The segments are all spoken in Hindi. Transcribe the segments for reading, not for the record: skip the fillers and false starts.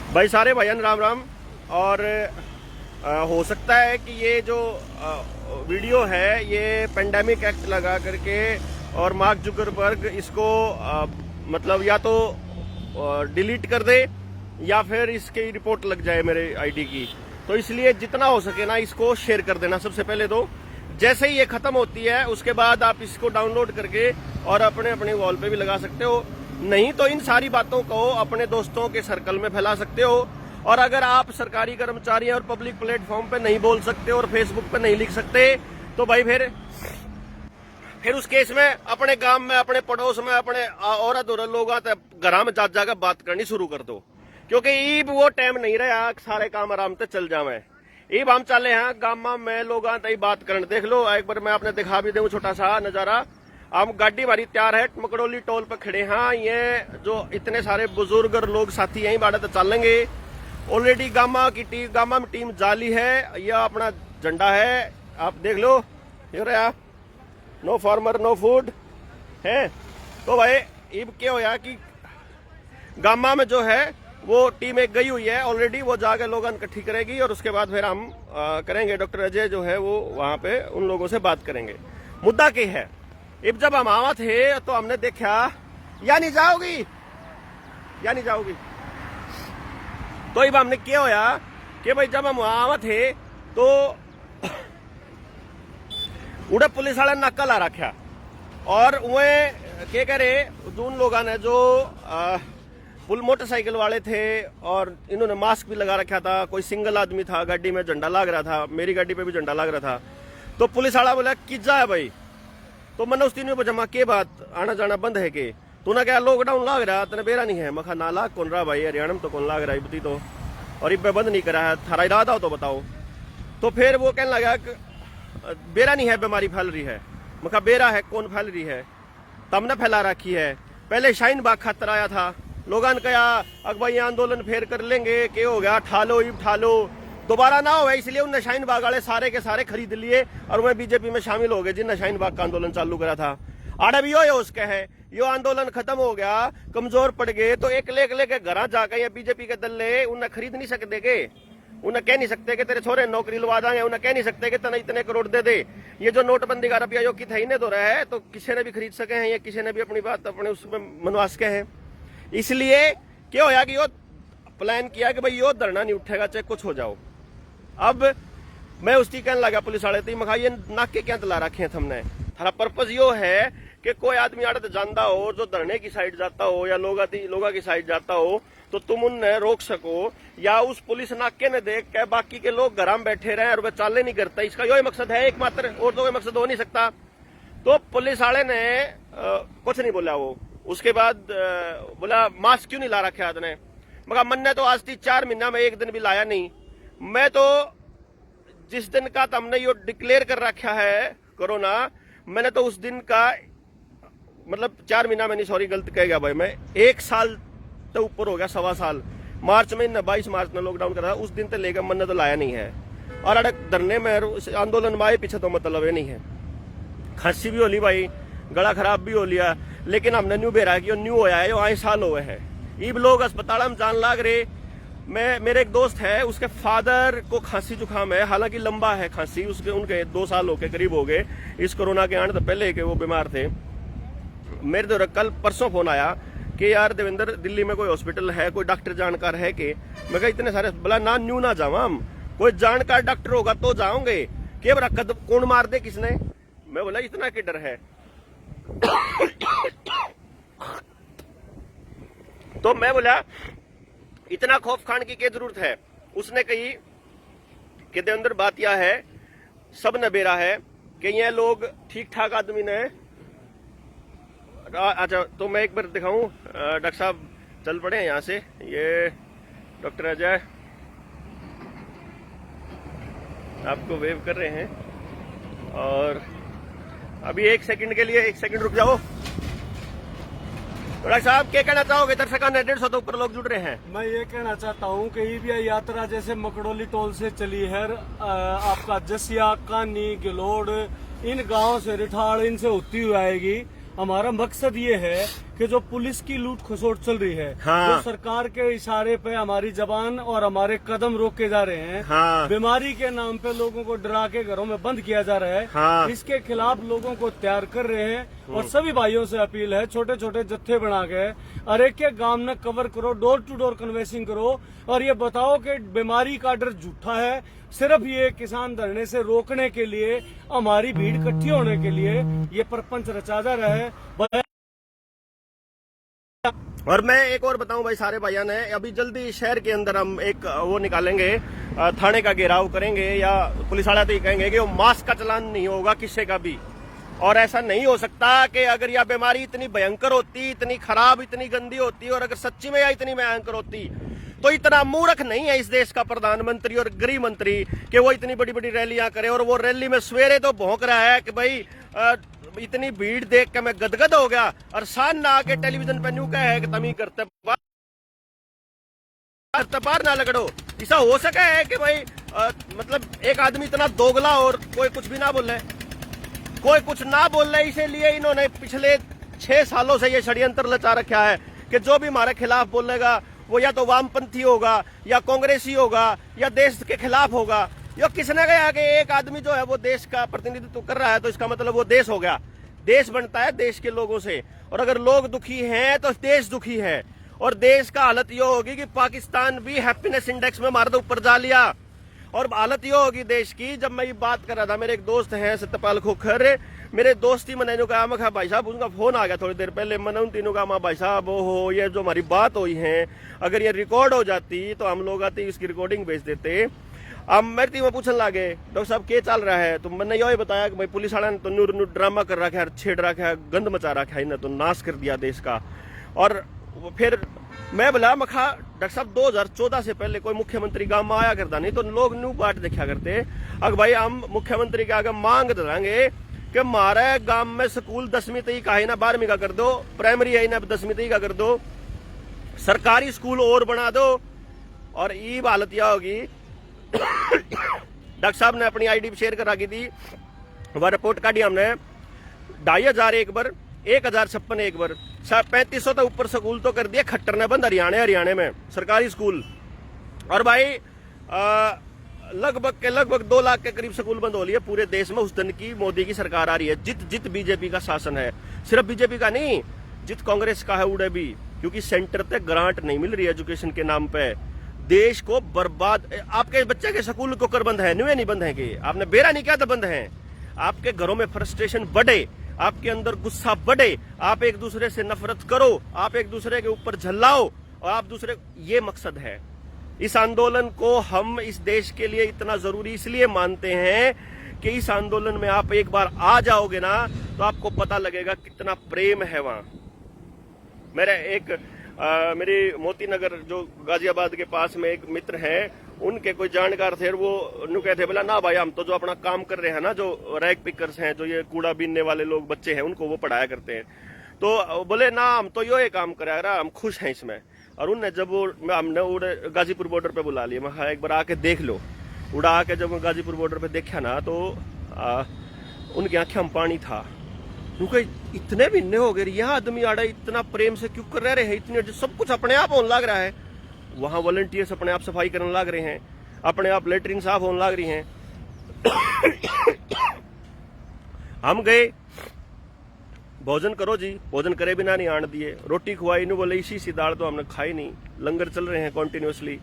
भाई सारे भाईजान राम राम। और हो सकता है कि ये जो वीडियो है ये पेंडेमिक एक्ट लगा करके और मार्क जुकरबर्ग इसको मतलब या तो डिलीट कर दे या फिर इसकी रिपोर्ट लग जाए मेरे आईडी की। तो इसलिए जितना हो सके ना इसको शेयर कर देना सबसे पहले। तो जैसे ही ये खत्म होती है उसके बाद आप इसको डाउनलोड करके और अपने अपने वॉल पे भी लगा सकते हो, नहीं तो इन सारी बातों को अपने दोस्तों के सर्कल में फैला सकते हो। और अगर आप सरकारी कर्मचारी हैं और पब्लिक प्लेटफॉर्म पे नहीं बोल सकते और फेसबुक पे नहीं लिख सकते तो भाई फिर उस केस में अपने गांव में, अपने पड़ोस में, अपने औरत और लोग घर में जा जाकर बात करनी शुरू कर दो, क्योंकि ईब वो टाइम नहीं रहा सारे काम आराम से चल जावे। ईब हम चले हैं गांव में लोग बात करने। देख लो एक बार मैं आपने दिखा भी दूं छोटा सा नजारा। हम गाड़ी हमारी तैयार है, मकड़ोली टोल पे खड़े हैं। ये जो इतने सारे बुजुर्ग और लोग साथी यहीं बाड़े तो चलेंगे। ऑलरेडी गामा में टीम जाली है। यह अपना झंडा है, आप देख लो ये रहा, नो फार्मर नो फूड है। तो भाई ईब क्या होया कि गामा में जो है वो टीम एक गई हुई है ऑलरेडी, वो जाके लोगों इकट्ठी करेगी और उसके बाद फिर हम करेंगे। डॉक्टर अजय जो है वो वहां पे उन लोगों से बात करेंगे। मुद्दा क्या है, अब जब हम आवा थे तो हमने देखा या नहीं जाओगी या नहीं जाओगी। तो अब हमने क्या होया कि भाई जब हम वहां आवा थे तो उड़े पुलिस वाले नाका ला रखा और वे क्या करे उन लोगों ने जो पुल मोटरसाइकिल वाले थे और इन्होंने मास्क भी लगा रखा था। कोई सिंगल आदमी था, गाड़ी में झंडा लग रहा था, मेरी गाड़ी पे भी झंडा लग रहा था। तो पुलिस वाला बोला किजा है भाई। तो मैंने उस दिन में पूछा के बात आना जाना बंद है के? तूने क्या लॉकडाउन लाग रहा तेने बेरा नहीं है? मखा ना लाग कौन रहा भाई, हरियाणा में तो कौन लाग रहा है बती तो, और इब बंद नहीं करा है, थारा इरादा हो तो बताओ। तो फिर वो कहने लगा बेरा नहीं है, बीमारी फैल रही है। मखा बेरा है, कौन फैल रही है? तमने फैला रखी है। पहले शाहीन बाग खातर आया था, लोगों ने कहा अग भाई आंदोलन फेर कर लेंगे, क्या हो गया, ठालो इब ठालो, दोबारा ना हो। इसलिए उनने शाहीन बाग वाले सारे के सारे खरीद लिए और वह बीजेपी में शामिल हो गए जिनने शाहीन बाग का आंदोलन चालू करा था। आड़े भी यो उसके है, यो आंदोलन खत्म हो गया, कमजोर पड़ गए तो एक लेके घर जाकर या बीजेपी के दल्ले उन्हें खरीद नहीं सकते के? उन्हें कह नहीं सकते कि तेरे छोरे नौकरी लवा देंगे, उन्हें कह नहीं सकते कि तना इतने करोड़ दे दे। ये जो नोटबंदी का रुपया जो कि था इन्हें तो रहा है, तो किसी ने भी खरीद सके हैं या किसी ने भी अपनी बात अपने उसमें मनवा सके हैं। इसलिए क्या होया कि यो प्लान किया कि भाई यो धरना नहीं उठेगा चाहे कुछ हो जाओ। अब मैं उसकी कहने लगा पुलिस वाले थी, मखा ये नाके क्या तला रखे हैं हमने? थारा पर्पज यो है कि कोई आदमी आड़े जानता हो जो धरने की साइड जाता हो या लोगा की साइड जाता हो तो तुम उन्हें रोक सको, या उस पुलिस नाके ने देख के बाकी के लोग घर में बैठे रहे और वे चाले नहीं करते। इसका यही मकसद है एकमात्र, और तो कोई मकसद हो नहीं सकता। तो पुलिस वाले ने कुछ नहीं बोला। वो उसके बाद बोला मास्क क्यों नहीं ला रखे आदने? मगर मन ने तो आज 4 महीना में एक दिन भी लाया नहीं। मैं तो जिस दिन का हमने यो डिक्लेयर कर रखा है कोरोना, मैंने तो उस दिन का मतलब 4 महीना में नहीं, सॉरी गलत कह गया भाई मैं, 1 साल तो ऊपर हो गया, 1.25 साल। मार्च में 22 मार्च में लॉकडाउन करा था, उस दिन से लेकर मैंने तो लाया नहीं है। और अड़क धरने में आंदोलन में आए पीछे तो मतलब ये नहीं है। खांसी भी हो ली भाई, गला खराब भी हो लिया, लेकिन हमने न्यू बेरा कि न्यू होया है, 8 साल हुए हैं। ईब लोग अस्पताल में जान लाग रहे। मेरे एक दोस्त है, उसके फादर को खांसी जुकाम है, हालांकि लंबा है खांसी, उनके 2 साल होके करीब हो गए इस कोरोना के आने तो पहले के वो बीमार थे। मेरे तो कल परसों फोन आया कि यार देवेंद्र दिल्ली में कोई हॉस्पिटल है, कोई डॉक्टर जानकार है कि? मैं कहा इतने सारे, बोला ना न्यू ना जावा हम, कोई जानकार डॉक्टर होगा तो जाओगे, के बरा कदम कौन मार दे किसने? मैं बोला इतना क्या डर है? तो मैं बोला इतना खौफ खाने की क्या जरूरत है? उसने कही कि देवेंद्र बात यह है, सब ने बेरा है कि ये लोग ठीक ठाक आदमी ने। अच्छा तो मैं एक बार दिखाऊं, डॉक्टर साहब चल पड़े हैं यहाँ से, ये डॉक्टर अजय आपको वेव कर रहे हैं। और अभी 1 सेकंड के लिए 1 सेकंड रुक जाओ। डॉक्टर साहब क्या कहना चाहोगे? दर्शक 150 तो ऊपर लोग जुड़ रहे हैं। मैं ये कहना चाहता हूँ कि ये यात्रा जैसे मकड़ोली टोल से चली है, आपका जसिया, कानी, गिलोड़, इन गांव से रिठाड़ इनसे होती हुई आएगी। हमारा मकसद ये है कि जो पुलिस की लूट खसोट चल रही है, हाँ। जो सरकार के इशारे पे हमारी जबान और हमारे कदम रोके जा रहे हैं, हाँ। बीमारी के नाम पे लोगों को डरा के घरों में बंद किया जा रहा है, हाँ। इसके खिलाफ लोगों को तैयार कर रहे हैं। और सभी भाइयों से अपील है, छोटे छोटे जत्थे बना के और एक एक गांव में कवर करो, डोर टू डोर कन्वेंसिंग करो और ये बताओ कि बीमारी का डर झूठा है। सिर्फ ये किसान धरने से रोकने के लिए, हमारी भीड़ इकट्ठी होने के लिए ये प्रपंच रचा जा रहा है। और मैं एक और बताऊं भाई, सारे भाइयों ने अभी जल्दी शहर के अंदर हम एक वो निकालेंगे, थाने का घेराव करेंगे या पुलिस वाले तो ये कहेंगे कि वो मास्क का चलान नहीं होगा किसी का भी। और ऐसा नहीं हो सकता कि अगर यह बीमारी इतनी भयंकर होती, इतनी खराब, इतनी गंदी होती और अगर सच्ची में यह इतनी भयंकर होती तो इतना मूर्ख नहीं है इस देश का प्रधानमंत्री और गृह मंत्री कि वो इतनी बड़ी बड़ी रैलियां करे। और वो रैली में सवेरे तो भौंक रहा है कि भाई इतनी भीड़ देख के मैं गदगद हो गया, और शान ना आके टेलीविजन पे न्यू है कि तमी करते पार ना लगड़ो। ऐसा हो सके है कि भाई मतलब एक आदमी इतना दोगला और कोई कुछ भी ना बोले, कोई कुछ ना बोल रहे। इसीलिए इन्होंने पिछले 6 सालों से ये षड्यंत्र रचा रखा है कि जो भी हमारे खिलाफ बोलेगा वो या तो वामपंथी होगा या कांग्रेसी होगा या देश के खिलाफ होगा। यो किसने कहा कि एक आदमी जो है वो देश का प्रतिनिधित्व कर रहा है तो इसका मतलब वो देश हो गया। देश बनता है देश के लोगों से, और अगर लोग दुखी हैं तो देश दुखी है। और देश का हालत ये होगी कि पाकिस्तान भी हैप्पीनेस इंडेक्स में हमारे तो ऊपर जा लिया। और हालत ये होगी देश की, जब मैं ये बात कर रहा था, मेरे एक दोस्त हैं सत्यपाल खोखर, मेरे दोस्ती मैंने जो कहा, मैं कहा भाई साहब उनका फोन आ गया थोड़ी देर पहले, मैंने उन तीनों कहा भाई साहब हो ये जो हमारी बात हुई है अगर ये रिकॉर्ड हो जाती तो हम लोग आते इसकी रिकॉर्डिंग भेज देते। अब मेरे तीन पूछने लगे डॉक्टर साहब क्या चल रहा है, तो मैंने यही बताया कि भाई पुलिस वाला ने तो नूर नूर ड्रामा कर रखा है, छेड़ रखा है, गंद मचा रखा है, इन्हें तो नाश कर दिया देश का। और फिर मैं बोला मखा डॉक्टर साहब 2014 से पहले कोई मुख्यमंत्री गांव में आया करता नहीं तो लोग न्यू बाट देखा करते। अगर भाई हम मुख्यमंत्री के आगे मांग देंगे कि हमारे गांव में स्कूल 10वीं तक का है ना 12वीं का कर दो, प्राइमरी है ना 10वीं तक का कर दो, सरकारी स्कूल और बना दो। और ये हालत यह होगी डॉक्टर साहब ने अपनी आईडी शेयर करा की थी, वह रिपोर्ट काटी हमने 2500 एक बार, 1056 एक बार, 3500 तक ऊपर स्कूल तो कर दिए खट्टर ने बंद हरियाणा में सरकारी स्कूल। और भाई लगभग 2 लाख के करीब स्कूल बंद हो लिए पूरे देश में। उस दिन की मोदी की सरकार आ रही है, जित बीजेपी का शासन है, सिर्फ बीजेपी का नहीं, जित कांग्रेस का है उड़े भी, क्योंकि सेंटर तक ग्रांट नहीं मिल रही है एजुकेशन के नाम पे। देश को बर्बाद, आपके बच्चे के स्कूल को कर बंद है, न्यू नहीं बंद है कि आपने बेरा नहीं किया तो बंद है। आपके घरों में फ्रस्ट्रेशन बढ़े, आपके अंदर गुस्सा बढ़े, आप एक दूसरे से नफरत करो, आप एक दूसरे के ऊपर झल्लाओ और आप दूसरे, ये मकसद है। इस आंदोलन को हम इस देश के लिए इतना जरूरी इसलिए मानते हैं कि इस आंदोलन में आप एक बार आ जाओगे ना तो आपको पता लगेगा कितना प्रेम है वहां। मेरे मोती नगर जो गाजियाबाद के पास में एक मित्र है, उनके कोई जानकार थे, वो नु कहते बोला ना भाई हम तो जो अपना काम कर रहे हैं ना, जो रैग पिकर्स हैं, जो ये कूड़ा बीनने वाले लोग बच्चे हैं, उनको वो पढ़ाया करते हैं। तो बोले ना हम तो ये काम करा रहा, हम खुश हैं इसमें। और उनने जब हमने गाजीपुर बॉर्डर पे बुला लिया, मैं एक बार आके देख लो। उड़ा के जब गाजीपुर बॉर्डर पे देखा ना तो उनकी आंखें में पानी था, क्योंकि इतने भिन्ने हो गए, यहाँ आदमी आड़ा इतना प्रेम से क्यों कर रहे हैं, इतने सब कुछ अपने आप होने लग रहा है। वहां वॉलंटियर्स अपने आप सफाई करने लग रहे हैं, अपने आप लेटरिन साफ होने लग रही हैं। हम गए, भोजन करो जी, भोजन करे बिना नहीं आने दिए, रोटी खुआई नहीं, बोले इसी दाल तो हमने खाई नहीं, लंगर चल रहे हैं कॉन्टिन्यूसली।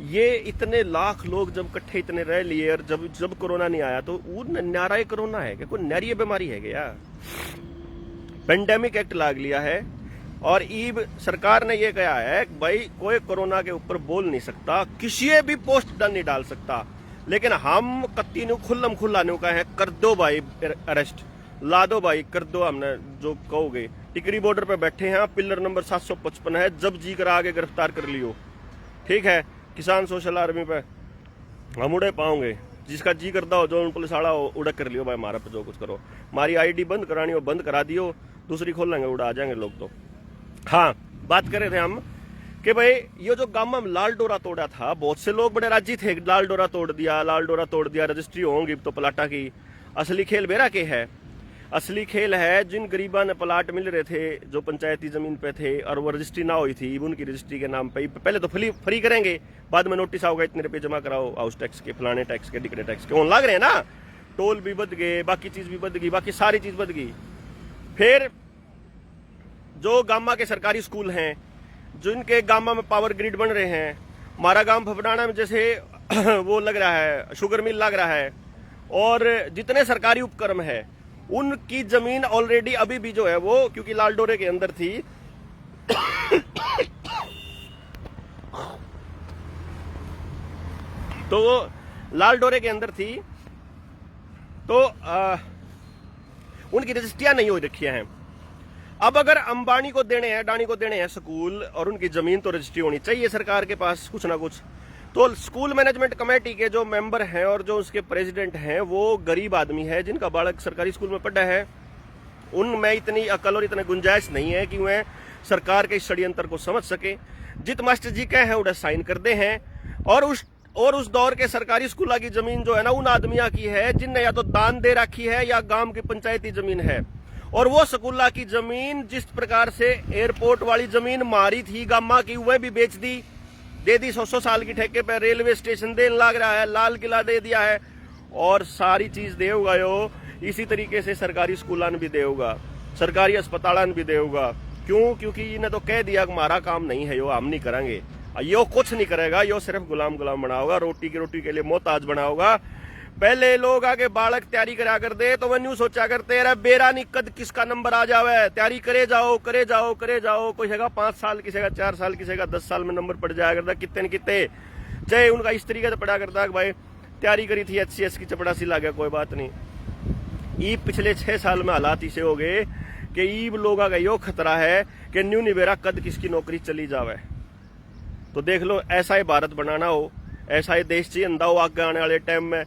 ये इतने लाख लोग जब इकट्ठे इतने रह लिए, और जब कोरोना नहीं आया तो वो न्यारा कोरोना है क्या, कोई न्यारी बीमारी है क्या? पेंडेमिक एक्ट लाग लिया है और ईब सरकार ने ये कहा है कि भाई कोई कोरोना के ऊपर बोल नहीं सकता, किसी भी पोस्ट नहीं डाल सकता, लेकिन हम कत्ती नु खुल्लम खुल्ला नु कहे कर दो भाई अरेस्ट, ला दो भाई, कर दो, हमने जो कहोगे। टिकरी बॉर्डर पे बैठे हैं, पिलर नंबर 755 है, जब जी कर आगे गिरफ्तार कर लियो, ठीक है। किसान सोशल आर्मी पे हम उड़े पाओगे, जिसका जी करता हो, जो पुलिस वाला हो उड़े कर लियो भाई, हमारा पे जो कुछ करो। हमारी आईडी बंद करानी हो बंद करा दियो, दूसरी खोल लेंगे, उड़ा आ जाएंगे लोग। तो हाँ, बात कर रहे थे हम कि भाई ये जो गांव में लाल डोरा तोड़ा था, बहुत से लोग बड़े राजी थे, लाल डोरा तोड़ दिया, रजिस्ट्री होंगी तो प्लाटा की। असली खेल बेरा के है, असली खेल है जिन गरीबा ने प्लाट मिल रहे थे जो पंचायती जमीन पे थे और वो रजिस्ट्री ना हुई थी, उनकी रजिस्ट्री के नाम पे पहले तो फ्री करेंगे, बाद में नोटिस आओगे इतने रुपये जमा कराओ हाउस टैक्स के, फलाने टैक्स के, डिकड़े टैक्स के, लग रहे हैं ना। टोल भी बद गए, बाकी चीज भी बद गई, बाकी सारी चीज बद गई। फिर जो गामा के सरकारी स्कूल हैं, जिनके गामा में पावर ग्रिड बन रहे हैं, हमारा गांव भपडाना में जैसे वो लग रहा है शुगर मिल लग रहा है, और जितने सरकारी उपक्रम है उनकी जमीन ऑलरेडी अभी भी जो है वो, क्योंकि लाल डोरे के अंदर थी तो वो लाल डोरे के अंदर थी तो उनकी रजिस्ट्रियां नहीं हो रखी हैं। अब अगर अंबानी को देने हैं, अडानी को देने हैं स्कूल और उनकी जमीन, तो रजिस्ट्री होनी चाहिए सरकार के पास कुछ ना कुछ। तो स्कूल मैनेजमेंट कमेटी के जो मेंबर हैं और जो उसके प्रेसिडेंट हैं वो गरीब आदमी है जिनका बालक सरकारी स्कूल में पढ़ा है। उनमें इतनी अकल और इतनी गुंजाइश नहीं है कि वह सरकार के इस षड्यंत्र को समझ सके। जित मास्टर जी कहे हैं उन्हें साइन कर दे हैं, और उस दौर के सरकारी स्कूलों की जमीन जो है ना उन आदमियों की है जिनने या तो दान दे रखी है या गांव की पंचायती जमीन है। और वो स्कूलों की जमीन जिस प्रकार से एयरपोर्ट वाली जमीन मारी थी गामा की, वह भी बेच दी, दे दी 100 साल की ठेके पर। रेलवे स्टेशन देने लग रहा है, लाल किला दे दिया है, और सारी चीज देगा यो। इसी तरीके से सरकारी स्कूलान भी देगा, सरकारी अस्पतालान भी देगा। क्यों? क्योंकि इन्हें तो कह दिया कि हमारा काम नहीं है, यो हम नहीं करेंगे, यो कुछ नहीं करेगा, यो सिर्फ गुलाम बनाओगा, रोटी के लिए मोहताज बनाओगा। पहले लोग आगे बालक तैयारी करा कर दे तो वह न्यू सोचा करते रहे बेरा नहीं कद किसका नंबर आ जावे, तैयारी करे जाओ करे जाओ करे जाओ। कोई हैगा 5 साल, किसी का 4 साल, किसी का 10 साल में नंबर पड़ जाया करता, कितने न कितने। चाहे उनका इस तरीके से पढ़ा करता भाई तैयारी करी थी HCS की, चपड़ासी ला गया, कोई बात नहीं। ई पिछले 6 साल में हालात इसे हो गए कि ईब लोगों का यो खतरा है कि न्यू निबेरा कद किसकी नौकरी चली जावे। तो देख लो, ऐसा ही भारत बनाना हो, ऐसा ही देश चाहिए अंदा हो आगे आने वाले टाइम में।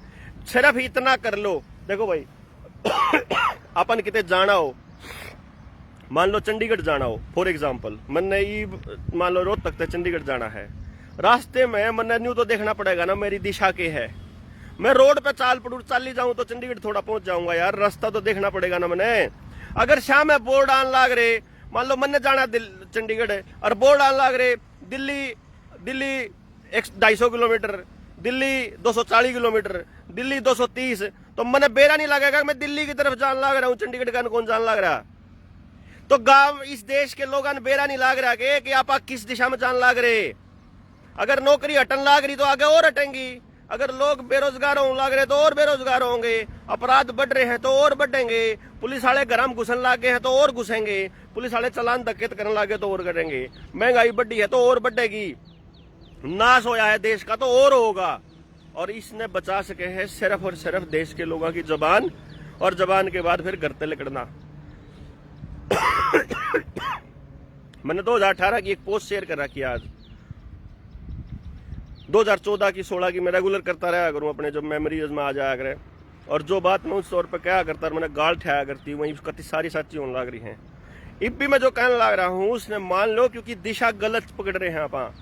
सिर्फ इतना कर लो, देखो भाई अपन कितने जाना हो, मान लो चंडीगढ़ जाना हो फॉर एग्जांपल, मैंने मान लो रोहतक तक चंडीगढ़ जाना है, रास्ते में मैंने न्यू तो देखना पड़ेगा ना मेरी दिशा के है। मैं रोड पे चाली जाऊं तो चंडीगढ़ थोड़ा पहुंच जाऊंगा यार, रास्ता तो देखना पड़ेगा ना मैंने। अगर शाम में बोर्ड आन लाग रहे, मान लो मैंने जाना चंडीगढ़ और बोर्ड आन लाग रहे दिल्ली 250 किलोमीटर, दिल्ली 240 किलोमीटर, दिल्ली 230, तो मैंने बेरा नहीं लगेगा मैं दिल्ली की तरफ जान लग रहा हूं, चंडीगढ़ का कौन जान लग रहा। तो गांव इस देश के लोगों ने बेरा नहीं लाग रहा कि आप किस दिशा में जान लाग रहे। अगर नौकरी हटन लाग रही तो आगे और हटेंगी, अगर लोग बेरोजगार होने लग रहे तो और बेरोजगार होंगे, अपराध बढ़ रहे हैं तो और बढ़ेंगे, पुलिस वाले गरम घुसन लागे हैं तो और घुसेंगे, पुलिस वाले चालान धक्के करने लागे तो और करेंगे, महंगाई बढ़ी है तो और बढ़ेगी, नाश होया है देश का तो और होगा। और इसने बचा सके हैं सिर्फ और सिर्फ देश के लोगों की जबान, और जबान के बाद फिर घर तले करना। मैंने 2018 की एक पोस्ट शेयर कर रखी है, आज 2014 की 16 की मैं रेगुलर करता रहा करूं, अपने जब मेमोरीज में आ जाया करे, और जो बात मैं उस तौर पर क्या करता मैंने गाल ठहरा करती वही कति सारी साची होने लग रही हैं। इब भी मैं जो कहने लग रहा हूं उसने मान लो, क्योंकि दिशा गलत पकड़ रहे हैं आप।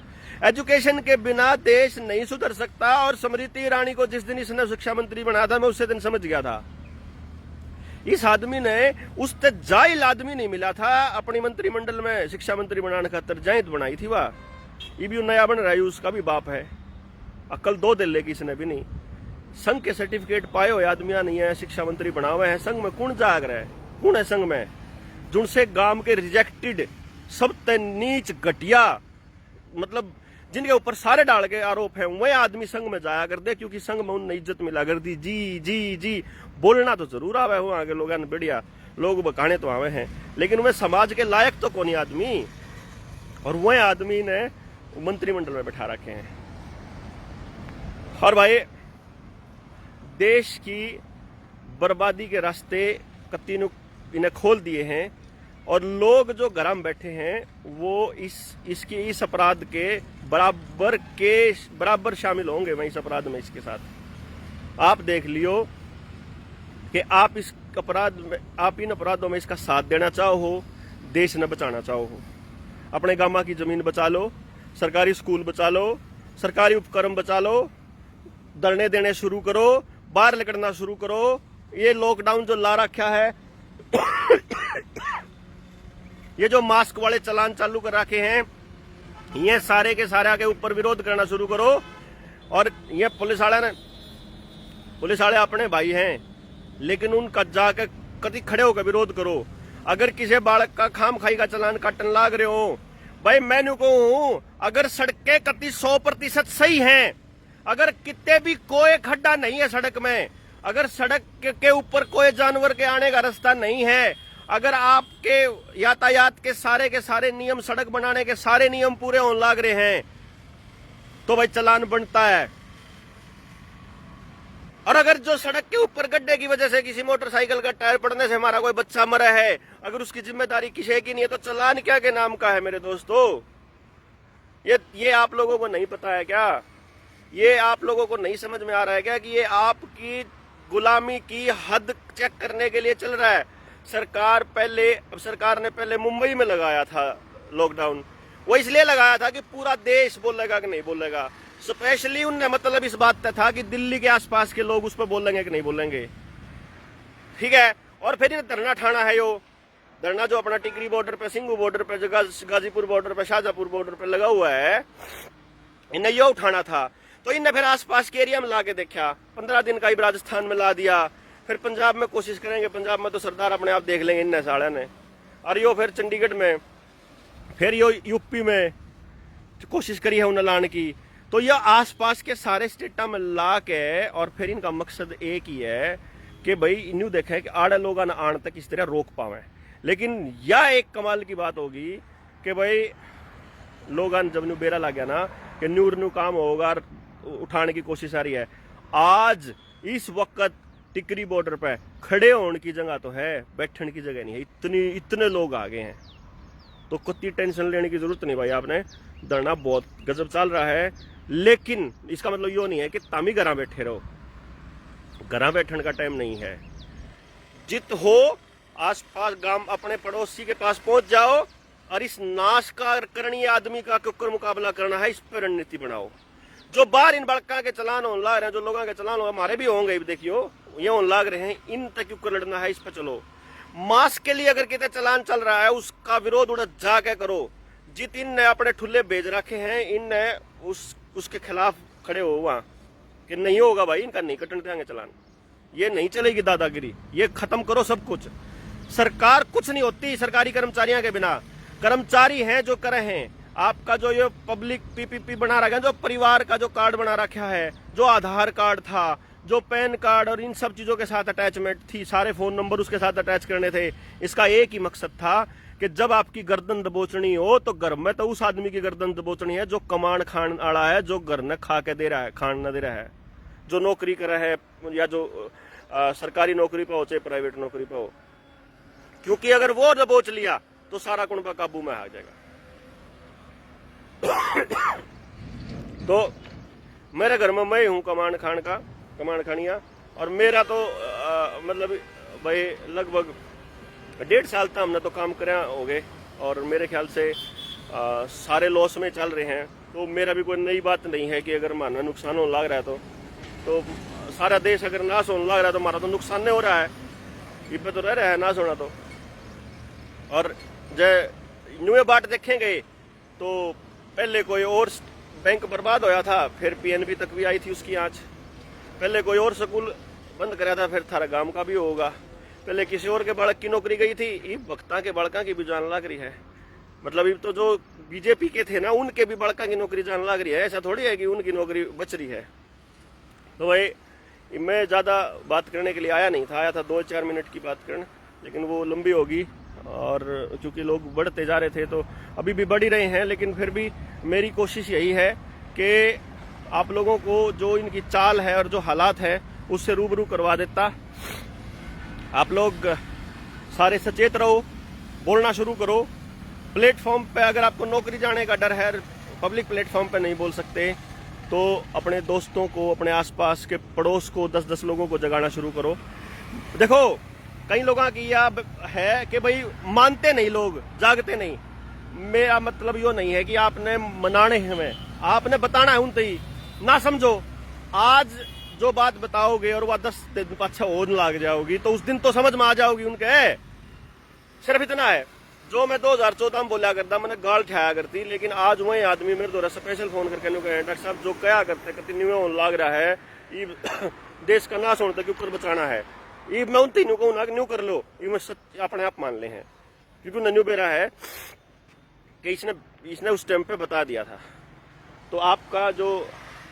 एजुकेशन के बिना देश नहीं सुधर सकता। और स्मृति ईरानी को जिस दिन इसने शिक्षा मंत्री बनाया था मैं उसी दिन समझ गया था, इस आदमी ने उससे जाहिल आदमी नहीं मिला था अपनी मंत्रिमंडल में शिक्षा मंत्री बनाने खातर, जायद बनाई थी वह। ये भी नया बन रहा है, उसका भी बाप है, अक्ल 2 दिन लेगी इसने भी नहीं। संघ के सर्टिफिकेट पाए हुए आदमियां नहीं है, शिक्षा मंत्री बना हुए हैं। संघ में कौन जाग रहा है, कौन है संघ में? जिनसे गांव के रिजेक्टेड सबसे नीच घटिया, मतलब जिनके ऊपर सारे डाल के आरोप है, वह आदमी संघ में जाया कर दे, क्योंकि संघ में उन्हें इज्जत मिला कर दी। जी जी जी बोलना तो जरूर आवे हो, आगे लोगों ने बढ़िया लोग बकाने तो आवे हैं, लेकिन वह समाज के लायक तो कौन आदमी, और वह आदमी ने मंत्रिमंडल में बैठा रखे हैं। और भाई देश की बर्बादी के रास्ते कत्ती इन्हें खोल दिए हैं, और लोग जो घर में बैठे हैं वो इस अपराध के बराबर शामिल होंगे वहीं इस अपराध में। इसके साथ आप देख लियो कि आप इन अपराधों में इसका साथ देना चाहो, देश न बचाना चाहो। अपने गामा की जमीन बचा लो, सरकारी स्कूल बचा लो, सरकारी उपक्रम बचा लो, धरने देने शुरू करो, बाहर निकलना शुरू करो। ये लॉकडाउन जो ला रखा है ये जो मास्क वाले चलान चालू कर रखे हैं, ये सारे के सारे के ऊपर विरोध करना शुरू करो। और ये पुलिस वाले अपने भाई हैं, लेकिन उनका जाकर कभी खड़े होकर विरोध करो। अगर किसी बालक का खाम खाई का चलान काटन लाग रहे हो, भाई मैंने कहूं, अगर सड़कें कति 100% सही हैं, अगर कितने भी कोई खड्डा नहीं है सड़क में, अगर सड़क के ऊपर कोई जानवर के आने का रास्ता नहीं है, अगर आपके यातायात के सारे नियम, सड़क बनाने के सारे नियम पूरे होने लाग रहे हैं, तो भाई चलान बनता है। और अगर जो सड़क के ऊपर गड्ढे की वजह से किसी मोटरसाइकिल का टायर पड़ने से हमारा कोई बच्चा मरा है, अगर उसकी जिम्मेदारी किसी की नहीं है, तो चलान क्या के नाम का है मेरे दोस्तों? ये आप लोगों को नहीं पता है क्या? ये आप लोगों को नहीं समझ में आ रहा है क्या कि ये आपकी गुलामी की हद चेक करने के लिए चल रहा है? सरकार ने पहले मुंबई में लगाया था लॉकडाउन। वो इसलिए लगाया था कि पूरा देश बोलेगा कि नहीं बोलेगा। स्पेशली उनने मतलब इस बात था कि दिल्ली के आसपास के लोग उस पर बोलेंगे कि नहीं बोलेंगे, ठीक है। और फिर धरना ठाना है, यो धरना जो अपना टिकरी बॉर्डर पे, सिंगू बॉर्डर पे, गाजीपुर बॉर्डर पे, शाहजहांपुर बॉर्डर पे लगा हुआ है, इन्हें यो उठाना था। तो इन्हें फिर आसपास के एरिया में ला के देखा, 15 दिन का ही राजस्थान में ला दिया, फिर पंजाब में कोशिश करेंगे, पंजाब में तो सरदार अपने आप देख लेंगे इन साड़े ने, और यो फिर चंडीगढ़ में, फिर यो यूपी में कोशिश करी है उन्हें लाने की। तो यह आसपास के सारे स्टेटा में ला के, और फिर इनका मकसद एक ही है कि भाई इन्हों देखे कि आड़े लोग आने तक इस तरह रोक पावे। लेकिन यह एक कमाल की बात होगी कि भाई लोग जब न्यू बेरा लग गया ना कि न्यू काम होगा, उठाने की कोशिश आ रही है। आज इस वक्त टिकरी बॉर्डर पे खड़े होने की जगह तो है, बैठने की जगह नहीं है। इतने लोग आ गए हैं, तो कितनी टेंशन लेने की जरूरत नहीं भाई। आपने धरना बहुत गजब चल रहा है, लेकिन इसका मतलब यो नहीं है कि तामी घरा बैठे रहो। घरा बैठने का टाइम नहीं है। जित हो आसपास गांव अपने पड़ोसी के पास पहुंच जाओ, और इस नाश का करणीय आदमी का कुकर मुकाबला करना है, इस पर रणनीति बनाओ। जो बाहर इन बड़का के चलान होने लग रहे हैं, जो लोगों के चलान हमारे भी होंगे, देखियो ये होने लग रहे हैं, इन तक कुकर लड़ना है, इस पर चलो। मास्क के लिए अगर कितने चलान चल रहा है, उसका विरोध उड़ा जाके करो। जित इन ने अपने ठुल्ले भेज रखे हैं, इन ने उसके खिलाफ खड़े हो वहां कि नहीं होगा भाई, इनका नहीं कटने देंगे चलान, ये नहीं चलेगी दादागिरी, ये खत्म करो सब कुछ। सरकार कुछ नहीं होती सरकारी कर्मचारियों के बिना। कर्मचारी हैं जो करे हैं। आपका जो ये पब्लिक पीपीपी बना रखा है, जो परिवार का जो कार्ड बना रखा है, जो आधार कार्ड था, जो पैन कार्ड और इन सब चीजों के साथ अटैचमेंट थी, सारे फोन नंबर उसके साथ अटैच करने थे। इसका एक ही मकसद था कि जब आपकी गर्दन दबोचनी हो, तो घर में तो उस आदमी की गर्दन दबोचनी है जो कमांड खान वाला है, जो घर ने खा के दे रहा है, खान न दे रहा है, जो नौकरी कर रहा है, या जो सरकारी नौकरी पे हो चाहे प्राइवेट नौकरी पे हो। क्योंकि अगर वो दबोच लिया तो सारा कुंबा काबू में आ जाएगा। तो मेरे घर में मैं हूँ कमांड खानिया, और मेरा तो मतलब भाई लगभग 1.5 साल तक हमने तो काम करा हो गए, और मेरे ख्याल से सारे लॉस में चल रहे हैं। तो मेरा भी कोई नई बात नहीं है कि अगर हमारा नुकसान होने लग रहा है तो सारा देश अगर नाश होने लग रहा है तो हमारा तो नुकसान नहीं हो रहा है, इस पे तो रह रहा है नाश होना। तो और जब न्यू बात देखेंगे तो पहले कोई और बैंक बर्बाद होया था, फिर पीएनबी तक भी आई थी उसकी आंच। पहले कोई और स्कूल बंद कराया था, फिर थारा गांव का भी होगा। पहले किसी और के बालक की नौकरी गई थी, ये भक्ता के बालका की भी जान लग रही है। मतलब ये तो जो बीजेपी के थे ना, उनके भी बालका की नौकरी जान लग रही है। ऐसा थोड़ी है कि उनकी नौकरी बच रही है। तो भाई मैं ज़्यादा बात करने के लिए आया नहीं था, आया था 2-4 मिनट की बात करने, लेकिन वो लंबी होगी। और चूंकि लोग बढ़ते जा रहे थे तो अभी भी बढ़ ही रहे हैं, लेकिन फिर भी मेरी कोशिश यही है कि आप लोगों को जो इनकी चाल है और जो हालात है उससे रूबरू करवा देता। आप लोग सारे सचेत रहो, बोलना शुरू करो। प्लेटफॉर्म पे अगर आपको नौकरी जाने का डर है, पब्लिक प्लेटफॉर्म पे नहीं बोल सकते, तो अपने दोस्तों को, अपने आसपास के पड़ोस को, 10-10 लोगों को जगाना शुरू करो। देखो कई लोगों की यह है कि भाई मानते नहीं लोग, जागते नहीं। मेरा मतलब यो नहीं है कि आपने मनाने हमें, आपने बताना है उनते ही ना समझो। आज जो बात बताओगे और वह 10 दिन पाछा होने लग जाओगी, तो उस दिन तो समझ में आ जाओगी उनके सिर्फ इतना है जो मैं 2014 में बोला करता, मैंने गाल खाया करती, लेकिन आज वही आदमी मेरे द्वारा स्पेशल फोन करके डॉक्टर साहब जो क्या करते कंटिन्यू होने लग रहा है, ये देश का नाश होने तक ऊपर बचाना है, ये मैं उन तीनों को ना न्यू कर लो, ये मैं अपने आप मान ले हैं, क्योंकि नन्यू बेरा है कि इसने उस टाइम पे बता दिया था। तो आपका जो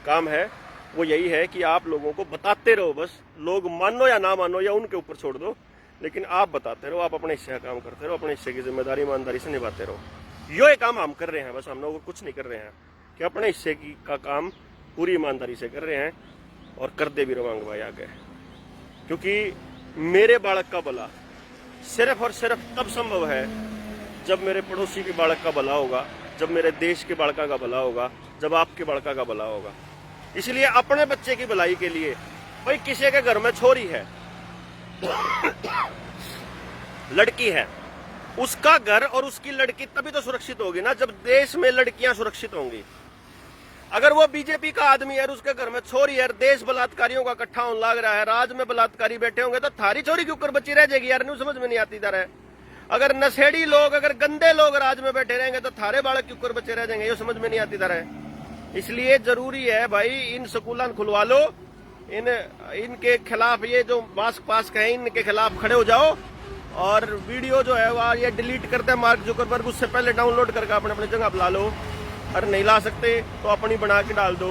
काम है वो यही है कि आप लोगों को बताते रहो, बस लोग मानो या ना मानो या उनके ऊपर छोड़ दो, लेकिन आप बताते रहो, आप अपने हिस्से का काम करते रहो, अपने हिस्से की जिम्मेदारी ईमानदारी से निभाते रहो। ये काम हम कर रहे हैं, बस हम लोग कुछ नहीं कर रहे हैं कि अपने हिस्से का काम पूरी ईमानदारी से कर रहे हैं और करते भी रहोगे भाई आगे, क्योंकि मेरे बालक का भला सिर्फ और सिर्फ तब संभव है जब मेरे पड़ोसी के बालक का भला होगा, जब मेरे देश के बालका का भला होगा, जब आपके बालका का भला होगा। इसलिए अपने बच्चे की भलाई के लिए, भाई किसी के घर में छोरी है, लड़की है, उसका घर और उसकी लड़की तभी तो सुरक्षित होगी ना जब देश में लड़कियां सुरक्षित होंगी। अगर वो बीजेपी का आदमी है, उसके घर में छोरी है, देश बलात्कारियों का इकट्ठा होने लग रहा है, राज में बलात्कारी बैठे होंगे, तो थारी छोरी के ऊपर बची रह जाएगी यार, नहीं समझ में नहीं आती इधर है। अगर नशेड़ी लोग, अगर गंदे लोग राज में बैठे रहेंगे तो थारे बालक के ऊपर बचे रह जाएंगे, ये समझ में नहीं आती इधर है। इसलिए जरूरी है भाई इन स्कूलन खुलवा लो, इनके खिलाफ ये जो मास्क पास हैं इनके खिलाफ खड़े हो जाओ, और वीडियो जो है वह ये डिलीट करते हैं मार्क जुकरबर्ग, उससे पहले डाउनलोड करके अपने अपने जगह ला लो। अगर नहीं ला सकते तो अपनी बना के डाल दो,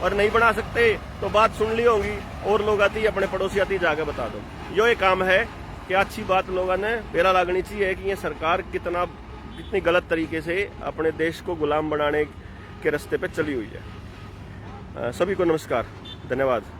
और नहीं बना सकते तो बात सुन ली होगी, और लोग आती अपने पड़ोसी आती जाके बता दो। ये काम है कि अच्छी बात लोगों ने बेरा लागनी चाहिए कि ये सरकार कितनी गलत तरीके से अपने देश को गुलाम बनाने के रास्ते पे चली हुई है। सभी को नमस्कार, धन्यवाद।